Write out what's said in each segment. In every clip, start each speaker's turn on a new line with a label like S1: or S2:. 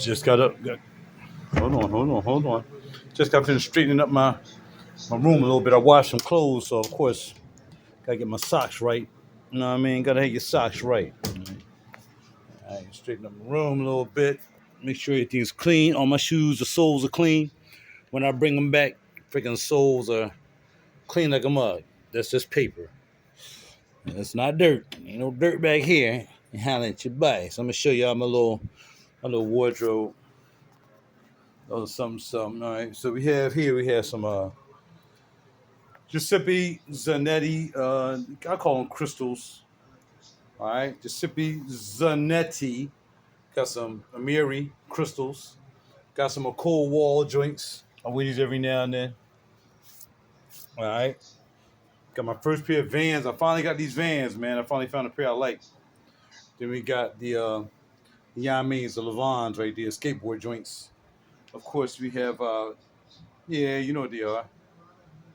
S1: Just got up. Hold on. Just got finished straightening up my room a little bit. I washed some clothes, so of course, gotta get my socks right. You know what I mean? Gotta have your socks right. All right, straighten up my room a little bit. Make sure everything's clean. All my shoes, the soles are clean. When I bring them back, freaking soles are clean like a mug. That's just paper. It's not dirt. Ain't no dirt back here. And holler at your body. So I'm gonna show y'all my little wardrobe. Oh, something. All right. So we have some Giuseppe Zanetti. I call them crystals. All right. Giuseppe Zanetti. Got some Amiri crystals. Got some cold wall joints. I wear these every now and then. All right. Got my first pair of Vans. I finally got these Vans, man. I finally found a pair I like. Then we got the the Levons right there, skateboard joints. Of course, we have yeah, you know what they are.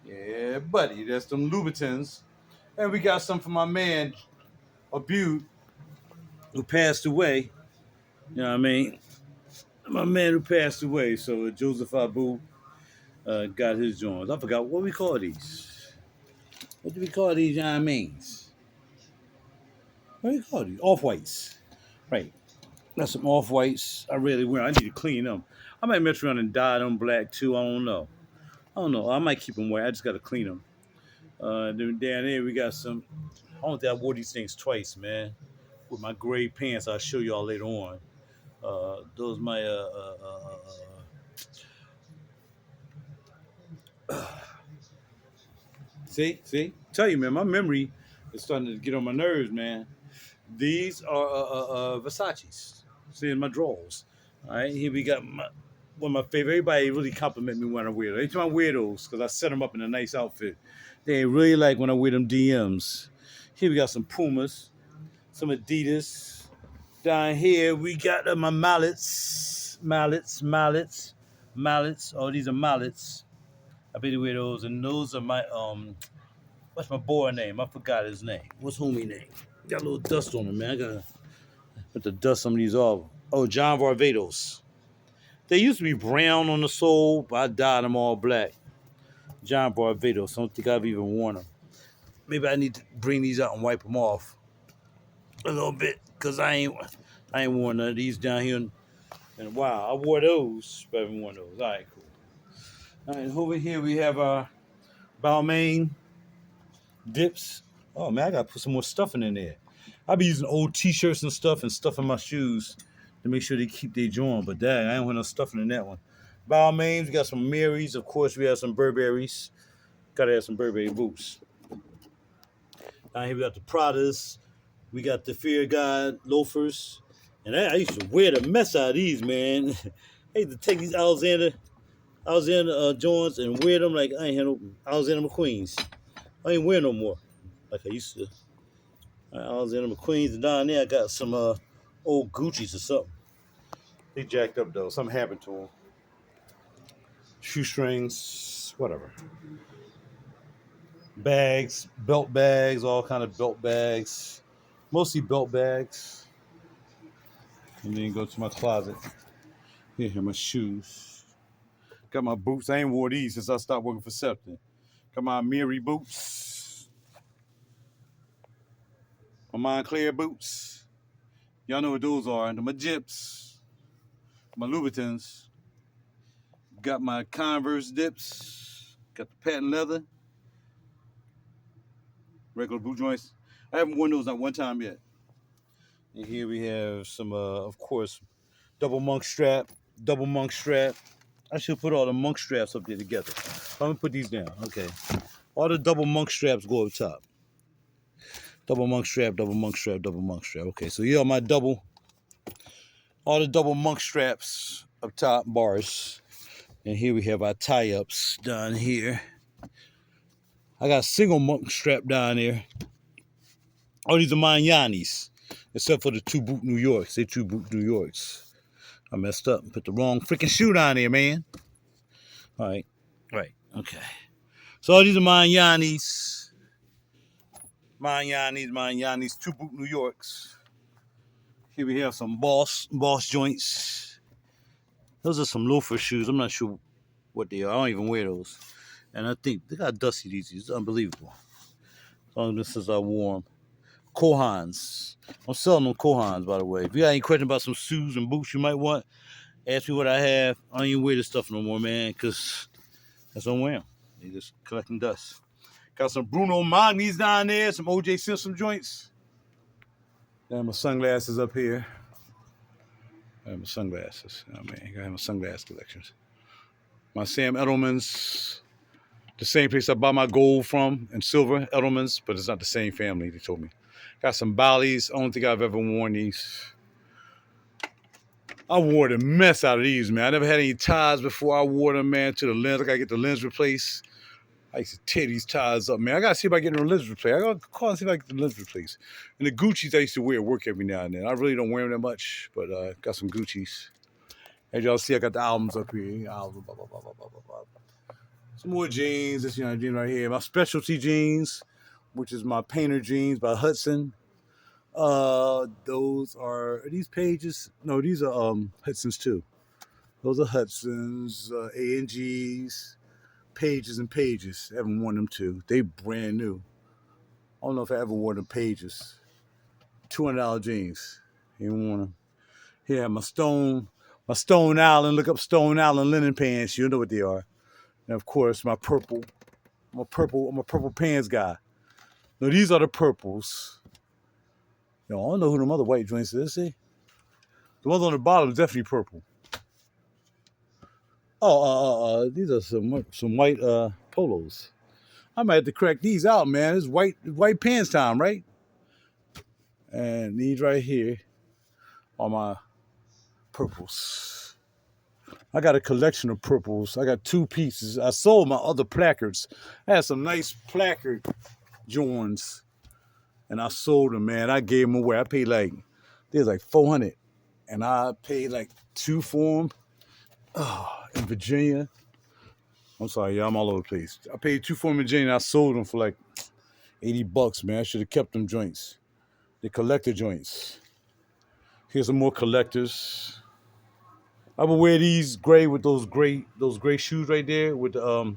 S1: Yeah, buddy, that's them Louboutins. And we got some for my man, Abute, who passed away. You know what I mean? My man who passed away. So Joseph Abu got his joints. I forgot what we call these. What do we call these? You know what I mean? What do we call these? Off whites. Right. That's some off whites. I really wear. I need to clean them. I might mess around and dye them black too. I don't know. I might keep them white. I just got to clean them. Then down there we got some. I don't think I wore these things twice, man. With my gray pants, I'll show y'all later on. Those my see. Tell you, man, my memory is starting to get on my nerves, man. These are Versace's. See in my drawers. All right, here we got one of my favorite. Everybody really compliment me when I wear them. Every time I wear those, because I set them up in a nice outfit, they really like when I wear them DMs. Here we got some Pumas, some Adidas. Down here we got my mallets. Oh, these are mallets. I bet you wear those, and those are my What's my boy name? I forgot his name. What's homie name? Got a little dust on him, man. I gotta put the dust some of these off. Oh, John Varvatos. They used to be brown on the sole, but I dyed them all black. John Varvatos. I don't think I've even worn them. Maybe I need to bring these out and wipe them off a little bit, cause I ain't worn none of these down here in a while. I wore those, but I haven't worn those. All right, cool. All right, over here we have our Balmain dips. Oh man, I gotta put some more stuffing in there. I be using old T-shirts and stuff in my shoes to make sure they keep their joint. But dang, I ain't want no stuffing in that one. Balmains, we got some Marys. Of course, we have some Burberrys. Gotta have some Burberry boots. Down here we got the Pradas. We got the Fear God loafers. And I used to wear the mess out of these, man. I used to take these Alexander joints and wear them like I ain't had no Alexander McQueens. I ain't wear no more like I used to. Alexander McQueens, and down there I got some old Gucci's or something. They jacked up though. Something happened to them. Shoestrings, whatever. Bags, belt bags, all kind of belt bags. Mostly belt bags. And then go to my closet. Here my shoes. Got my boots. I ain't wore these since I stopped working for Septon. Got my Miri boots. My Montclair boots. Y'all know what those are. My Jips. My Louboutins. Got my Converse dips. Got the patent leather. Regular boot joints. I haven't worn those not one time yet. And here we have some, of course, double monk strap. I should put all the monk straps up there together. I'm gonna put these down. Okay. All the double monk straps go up top. Double monk strap. Okay, so here are my all the double monk straps up top, bars. And here we have our tie-ups down here. I got a single monk strap down there. Oh, these are Manyanis, except for the two boot New Yorks. They two boot New Yorks. I messed up and put the wrong freaking shoe down there, man. All right, okay. So all these are Manyanis, two boot New Yorks. Here we have some boss joints. Those are some loafer shoes. I'm not sure what they are. I don't even wear those. And I think they got dusty these. It's unbelievable. As long as since I wore them. Kohans. I'm selling them Kohans, by the way. If you got any question about some shoes and boots you might want, ask me what I have. I don't even wear this stuff no more, man, because that's what I'm wearing. They just collecting dust. Got some Bruno Magnis down there, some OJ Simpson joints. Got my sunglasses up here. I have my sunglasses. Oh, man, I have my sunglass collections. My Sam Edelman's, the same place I buy my gold from and silver, Edelman's, but it's not the same family, they told me. Got some Bali's. I don't think I've ever worn these. I wore the mess out of these, man. I never had any ties before I wore them, man, to the lens. I gotta get the lens replaced. I used to tear these ties up, man. I gotta see if I get the lens replaced. I gotta call and see if I get the lens replaced. And the Gucci's I used to wear at work every now and then. I really don't wear them that much, but got some Gucci's. As y'all see, I got the albums up here. Albums, blah, blah, blah, blah, blah, blah. Some more jeans. This jean right here. My specialty jeans, which is my painter jeans by Hudson. Those are these pages? No, these are Hudson's too. Those are Hudson's, A&G's, pages and pages. I haven't worn them too. They brand new. I don't know if I ever wore them pages. $200 jeans. You want them? Here, my Stone Island. Look up Stone Island linen pants. You know what they are. And of course, my purple. I'm a purple pants guy. Now these are the purples. I don't know who them other white joints is. See, the ones on the bottom is definitely purple. These are some white polos. I might have to crack these out, man. It's white pants time, right? And these right here are my purples. I got a collection of purples. I got 2 pieces. I sold my other placards. I had some nice placard joins, and I sold them, man. I gave them away. I paid like $400, and I paid like 2 for them. In Virginia. I'm sorry, y'all. I'm all over the place. I paid 2 for them in Virginia. And I sold them for like $80, man. I should have kept them joints. The collector joints. Here's some more collectors. I would wear these gray with those gray shoes right there with the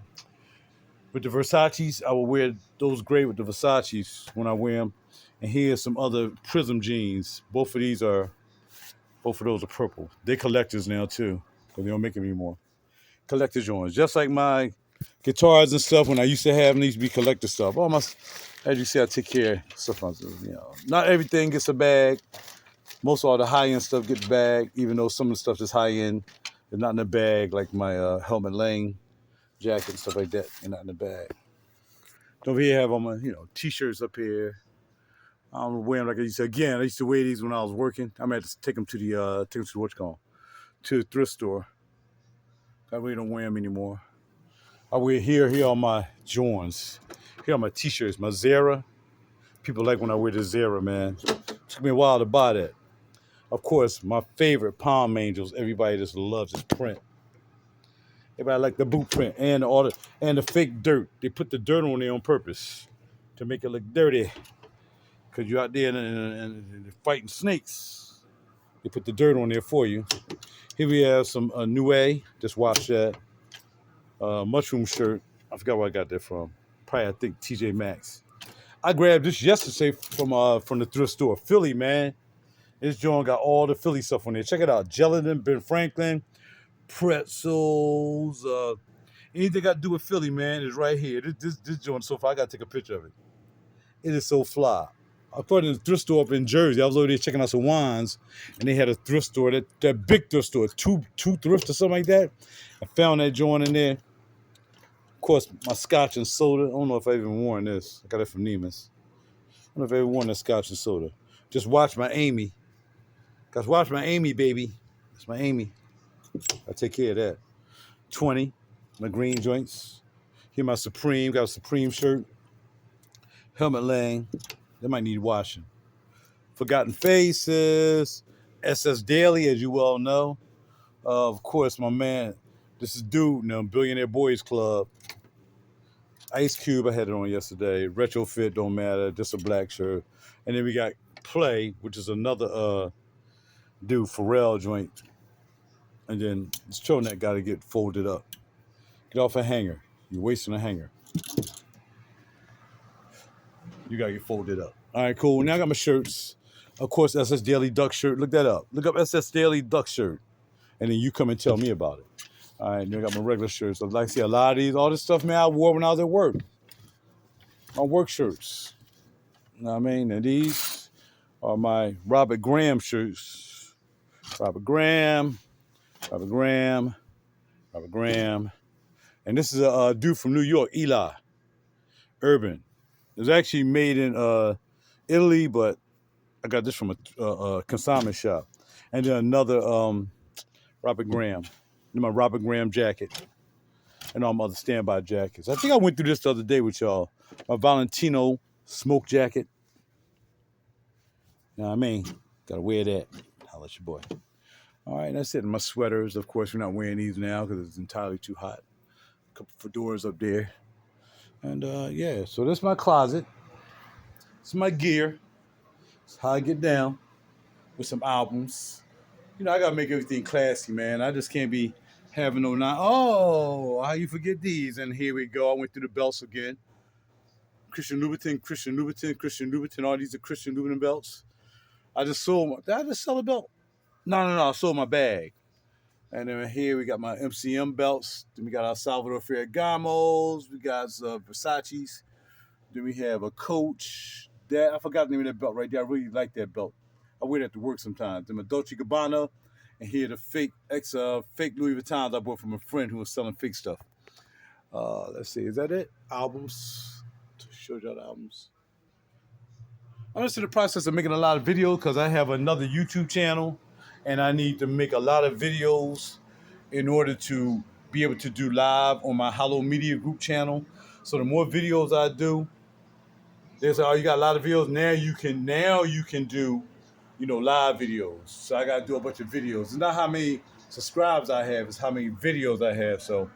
S1: Versace's. I will wear those gray with the Versace's when I wear them. And here's some other Prism jeans. Both of those are purple. They're collectors now too, because they don't make them anymore. Collector joints, just like my guitars and stuff. When I used to have them, these be collector stuff. As you see, I take care of stuff. Not everything gets a bag. Most of all the high-end stuff gets bagged, even though some of the stuff that's high-end is not in the bag, like my Helmut Lang jacket and stuff like that. They're not in the bag. Over here, I have all my t-shirts up here. I don't wear them like I used to. Again, I used to wear these when I was working. I might have to take them to the to the thrift store. I really don't wear them anymore. I wear here are my Jordans. Here are my t-shirts, my Zara. People like when I wear the Zara, man. It took me a while to buy that. Of course, my favorite Palm Angels. Everybody just loves this print. Everybody like the boot print and the fake dirt. They put the dirt on there on purpose to make it look dirty. Because you're out there and fighting snakes. They put the dirt on there for you. Here we have some Nue. Just watch that. Mushroom shirt. I forgot where I got that from. Probably, I think, TJ Maxx. I grabbed this yesterday from the thrift store. Philly, man. This joint got all the Philly stuff on there. Check it out. Gelatin, Ben Franklin, pretzels. Anything got to do with Philly, man, is right here. This joint so far, I got to take a picture of it. It is so fly. I thought in the thrift store up in Jersey. I was over there checking out some wines, and they had a thrift store, that big thrift store, two thrifts or something like that. I found that joint in there. Of course, my scotch and soda. I don't know if I even worn this. I got it from Neiman's. I don't know if I ever worn that scotch and soda. Just watch my Amy. Guys, watch my Amy, baby. That's my Amy. I take care of that. 20, my green joints. Here my Supreme. Got a Supreme shirt. Helmut Lang. They might need washing. Forgotten Faces. SS Daily, as you well know. Of course, my man. This is Dude now, Billionaire Boys Club. Ice Cube, I had it on yesterday. Retrofit, don't matter. Just a black shirt. And then we got Play, which is another dude, Pharrell joint. And then this turtleneck got to get folded up. Get off a hanger. You're wasting a hanger. You got to get folded up. All right, cool. Now I got my shirts. Of course, SS Daily Duck shirt. Look that up. Look up SS Daily Duck shirt. And then you come and tell me about it. All right, then I got my regular shirts. So like I see a lot of these, all this stuff, man, I wore when I was at work. My work shirts. You know what I mean? And these are my Robert Graham shirts. Robert Graham. And this is a dude from New York, Eli Urban. It was actually made in Italy, but I got this from a consignment shop. And then another Robert Graham. My Robert Graham jacket. And all my other standby jackets. I think I went through this the other day with y'all. My Valentino smoke jacket. You know what I mean? Gotta wear that. Holla at your boy. All right, that's it. And my sweaters, of course, we're not wearing these now because it's entirely too hot. A couple fedoras up there. And yeah, so that's my closet. It's my gear. It's how I get down with some albums. You know, I gotta make everything classy, man. I just can't be having no oh, how you forget these? And here we go. I went through the belts again. Christian Louboutin. All these are Christian Louboutin belts. I just sold. Did I just sell a belt? No. I sold my bag. And then here we got my MCM belts. Then we got our Salvador Ferragamos. We got Versace's. Then we have a Coach. I forgot the name of that belt right there. I really like that belt. I wear that to work sometimes. Then my Dolce & Gabbana. And here the fake Louis Vuittons I bought from a friend who was selling fake stuff. Let's see. Is that it? Albums. Show y'all the albums. I'm just in the process of making a lot of videos because I have another YouTube channel. And I need to make a lot of videos in order to be able to do live on my Hollow Media Group channel. So the more videos I do, they say, oh, you got a lot of videos. Now you can do, live videos. So I got to do a bunch of videos. It's not how many subscribers I have, it's how many videos I have. So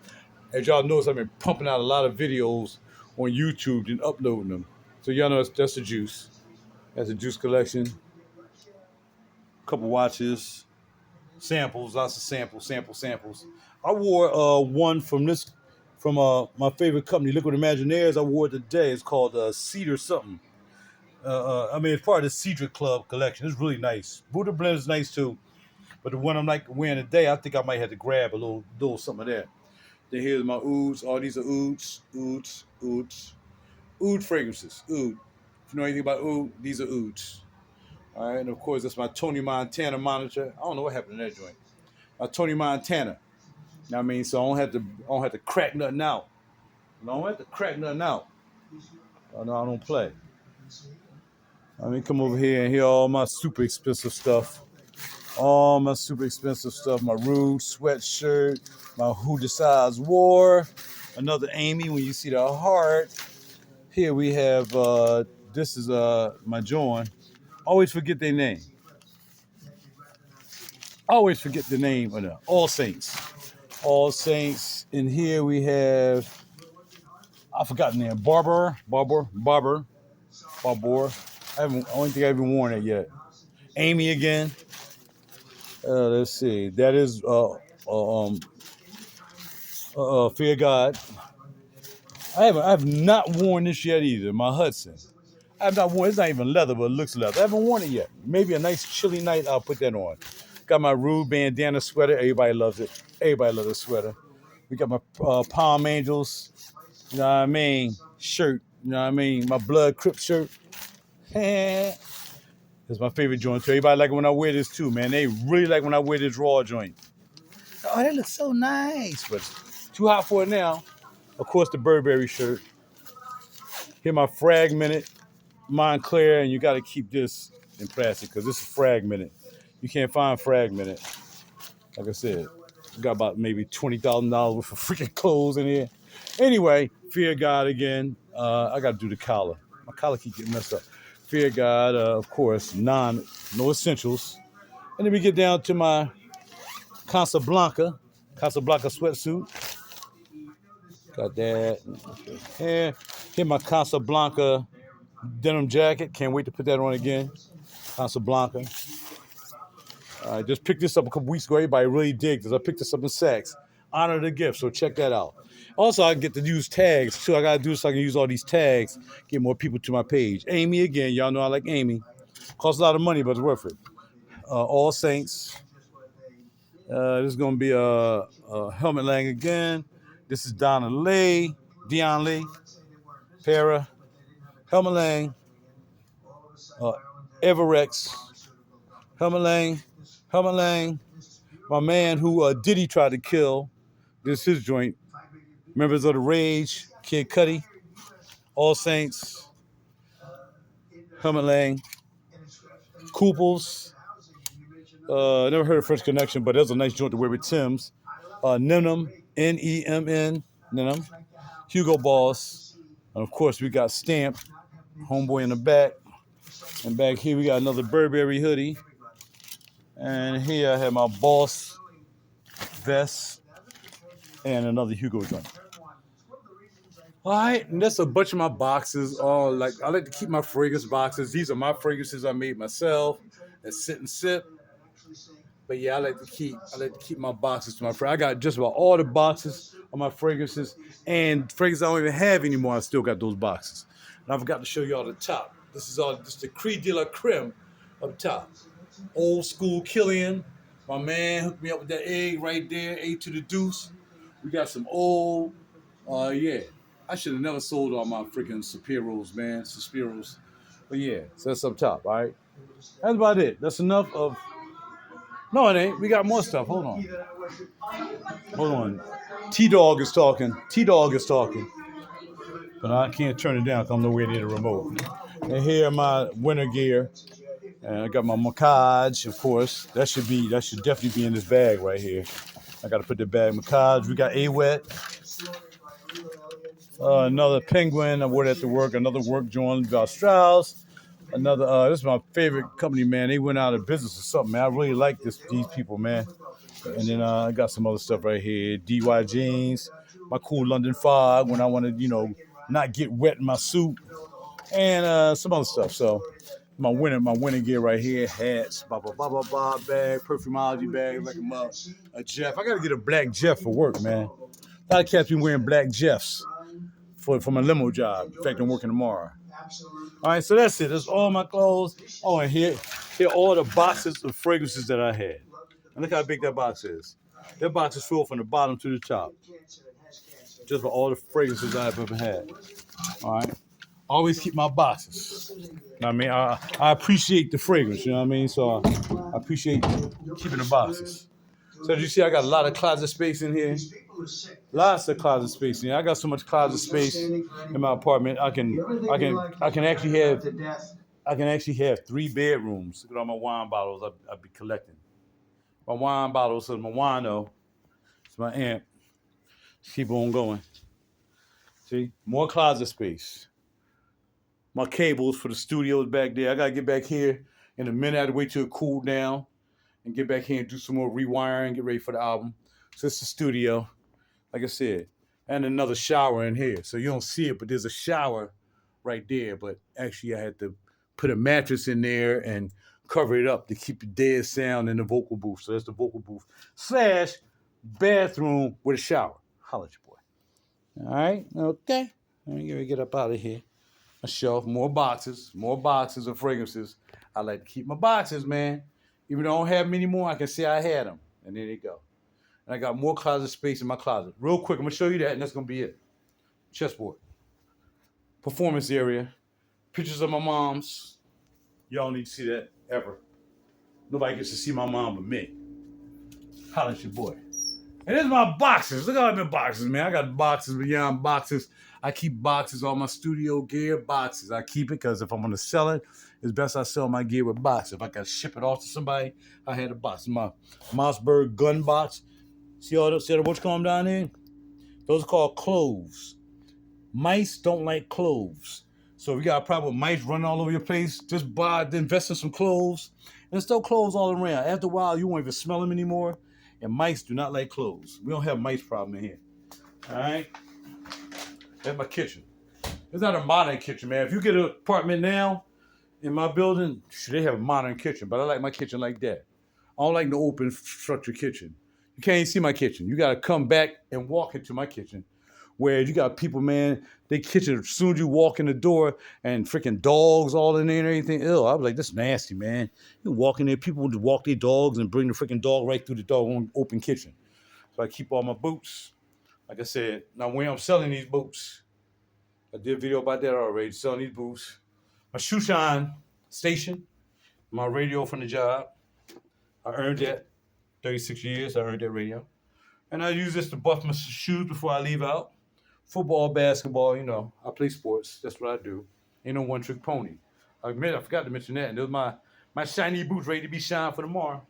S1: as y'all notice, I've been pumping out a lot of videos on YouTube and uploading them. So y'all know that's the juice. That's a juice collection. Couple watches, samples, lots of samples. I wore one from my favorite company, Liquid Imaginaires. I wore it today. It's called Cedar something. It's part of the Cedar Club collection. It's really nice. Buddha Blend is nice too, but the one I'm like wearing today, I think I might have to grab a little some of that. Then here's my ouds. All these are ouds. Oud fragrances. Oud. If you know anything about oud, these are ouds. All right, and of course, that's my Tony Montana monitor. I don't know what happened to that joint. My Tony Montana. You know what I mean? So I don't have to crack nothing out. I don't have to crack nothing out. Oh, no, I don't play. I mean, come over here and hear all my super expensive stuff. All my super expensive stuff. My RaJuR sweatshirt. My Who Decides War. Another Amy when you see the heart. Here we have, this is my joint. Always forget their name. Always forget the name of them. All Saints. All Saints. And here we have, I forgot the name. Barber. I don't think I haven't worn it yet. Amy again. Let's see. That is Fear God. I have not worn this yet either. My Hudson. I have not worn. It's not even leather, but it looks leather. I haven't worn it yet. Maybe a nice chilly night, I'll put that on. Got my RaJuR bandana sweater. Everybody loves it. Everybody loves the sweater. We got my Palm Angels. You know what I mean? Shirt. You know what I mean? My Blood Crip shirt. That's my favorite joint too. Everybody like it when I wear this too, man. They really like when I wear this raw joint. Oh, that looks so nice, but too hot for it now. Of course, the Burberry shirt. Here my fragmented Montclair, and you got to keep this in plastic because this is fragmented. You can't find fragmented. Like I said, we got about maybe $20,000 worth of freaking clothes in here. Anyway, Fear God again. I got to do the collar. My collar keep getting messed up. Fear God, of course, no essentials. And then we get down to my Casablanca sweatsuit. Got that. And here my Casablanca denim jacket. Can't wait to put that on again. Casablanca. I just picked this up a couple weeks ago. Everybody really digged this. I picked this up in Saks. Honor the gift, so check that out. Also, I get to use tags too. I gotta do so I can use all these tags, get more people to my page. Amy again, y'all know I like Amy. Costs a lot of money, but it's worth it. All Saints. This is gonna be Helmet Lang again. This is Dion Lee, Para, Helmet Lang, Everex, Helmet Lang. My man who Diddy tried to kill. This is his joint. Members of the Rage, Kid Cudi, All Saints, Helmet Lang, Kooples. Never heard of French Connection, but there's a nice joint to wear with Tim's. Nenem, Nemn, Nenem, Hugo Boss, and of course we got Stamp, Homeboy in the back. And back here we got another Burberry hoodie. And here I have my Boss vest and another Hugo joint. All right, and that's a bunch of my boxes. I like to keep my fragrance boxes. These are my fragrances I made myself. That's Sit and Sip. But yeah, I like to keep my boxes to my friend. I got just about all the boxes of my fragrances, and fragrances I don't even have anymore. I still got those boxes. And I forgot to show y'all the top. This is the Cri de la Creme up top. Old school Killian. My man hooked me up with that egg right there, A to the deuce. We got some old, yeah. I should have never sold all my freaking Suspiros. But yeah, so that's up top, all right? That's about it. That's enough of... No, it ain't. We got more stuff. Hold on. T-Dog is talking. But I can't turn it down because I'm nowhere near the remote. And here are my winter gear. And I got my Macaj, of course. That should definitely be in this bag right here. I got to put the bag Macaj. We got A-Wet. Another Penguin. I wore that to work. Another work joint. Got Strauss. Another. This is my favorite company, man. They went out of business or something, man. I really like these people, man. And then I got some other stuff right here. DY jeans. My cool London Fog when I want to, not get wet in my suit. And some other stuff. So my winter gear right here. Hats. Blah, bag. Perfumology bag. Like a Jeff. I got to get a black Jeff for work, man. A lot of cats be wearing black Jeffs for my limo job. In fact, I'm working tomorrow. All right, so that's it. That's all my clothes. Oh, and here are all the boxes of fragrances that I had. And look how big that box is. That box is filled from the bottom to the top. Just for all the fragrances I've ever had. All right. Always keep my boxes. You know what I mean? I appreciate the fragrance, you know what I mean? So I appreciate keeping the boxes. So as you see, I got a lot of closet space in here. Lots of closet space in here. I got so much closet space in my apartment. I can actually have 3 bedrooms. Look at all my wine bottles I'll be collecting. My wine bottles, so my wino. It's my amp. Keep on going. See? More closet space. My cables for the studios back there. I gotta get back here in a minute. I have to wait till it cooled down and get back here and do some more rewiring, get ready for the album. So it's the studio, like I said. And another shower in here. So you don't see it, but there's a shower right there. But actually I had to put a mattress in there and cover it up to keep the dead sound in the vocal booth. So that's the vocal booth / bathroom with a shower. Holla at your boy. All right, okay. Let me get up out of here. A shelf, more boxes of fragrances. I like to keep my boxes, man. Even though I don't have many more, I can say I had them. And there they go. And I got more closet space in my closet. Real quick, I'm going to show you that, and that's going to be it. Chessboard. Performance area. Pictures of my moms. Y'all need to see that ever. Nobody gets to see my mom but me. Holla at your boy. And there's my boxes. Look at all my boxes, man. I got boxes beyond boxes. I keep boxes, all my studio gear boxes. I keep it because if I'm going to sell it, it's best I sell my gear with boxes. If I got to ship it off to somebody, I had a box. My Mossberg gun box. See all the what's going down there? Those are called cloves. Mice don't like cloves. So if you got a problem with mice running all over your place, just invest in some cloves. And there's still cloves all around. After a while, you won't even smell them anymore. And mice do not like cloves. We don't have mice problem in here. All right? That's my kitchen. It's not a modern kitchen, man. If you get an apartment now in my building, they have a modern kitchen. But I like my kitchen like that. I don't like no open structured kitchen. You can't even see my kitchen. You got to come back and walk into my kitchen. Whereas you got people, man, they kitchen, as soon as you walk in the door and freaking dogs all in there and everything. Ew, I was like, this nasty, man. You walk in there, people would walk their dogs and bring the freaking dog right through the dog on open kitchen. So I keep all my boots. Like I said, now when I'm selling these boots, I did a video about that already, selling these boots. My shoe shine station, my radio from the job. I earned that. 36 years, I earned that radio. And I use this to buff my shoes before I leave out. Football, basketball, I play sports. That's what I do. Ain't no one-trick pony. I forgot to mention that. And those my shiny boots ready to be shined for tomorrow.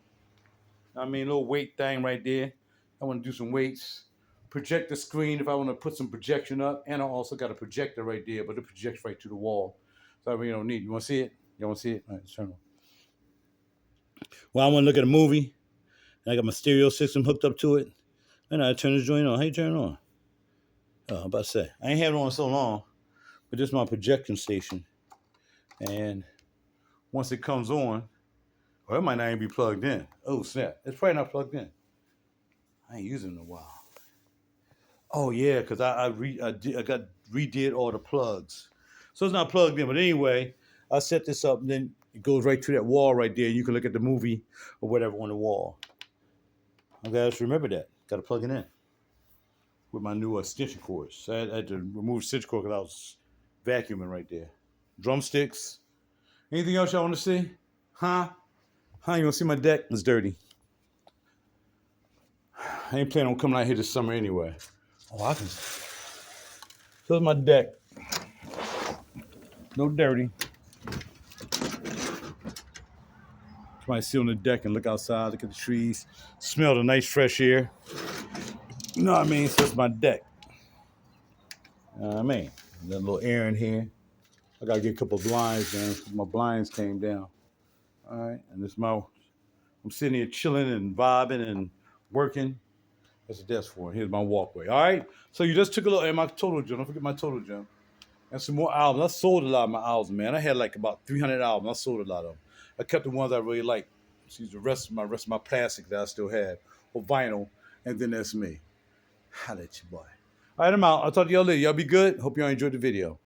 S1: I mean, a little weight thing right there. I want to do some weights. Project the screen if I want to put some projection up. And I also got a projector right there, but it projects right to the wall. So I really don't need it. You want to see it? You want to see it? All right, turn on. Well, I want to look at a movie. And I got my stereo system hooked up to it. And I turn the joint on. How you turn it on? Oh, I'm about to say. I ain't had it on so long. But this is my projection station. And once it comes on, or it might not even be plugged in. Oh, snap. It's probably not plugged in. I ain't using it in a while. Oh, yeah, because I redid all the plugs. So it's not plugged in. But anyway, I set this up, and then it goes right to that wall right there. You can look at the movie or whatever on the wall. I got to remember that. Got to plug it in with my new extension cords. So I had to remove extension cord because I was vacuuming right there. Drumsticks. Anything else y'all want to see? Huh? You want to see my deck? It's dirty. I ain't planning on coming out here this summer anyway. Oh, I can. So it's my deck. No dirty. Somebody sit on the deck and look outside, look at the trees, smell the nice fresh air. You know what I mean? So it's my deck. You know what I mean? Got a little air in here. I gotta get a couple of blinds down because my blinds came down. All right, and I'm sitting here chilling and vibing and working. That's what that's for. Here's my walkway. All right, so you just took a look at my total gem. Don't forget my total gem. And some more albums. I sold a lot of my albums, man. I had like about 300 albums. I sold a lot of them. I kept the ones I really liked. See the rest of my plastic that I still had, or vinyl, and then that's me. Holla at you, boy. All right, I'm out. I'll talk to y'all later. Y'all be good. Hope y'all enjoyed the video.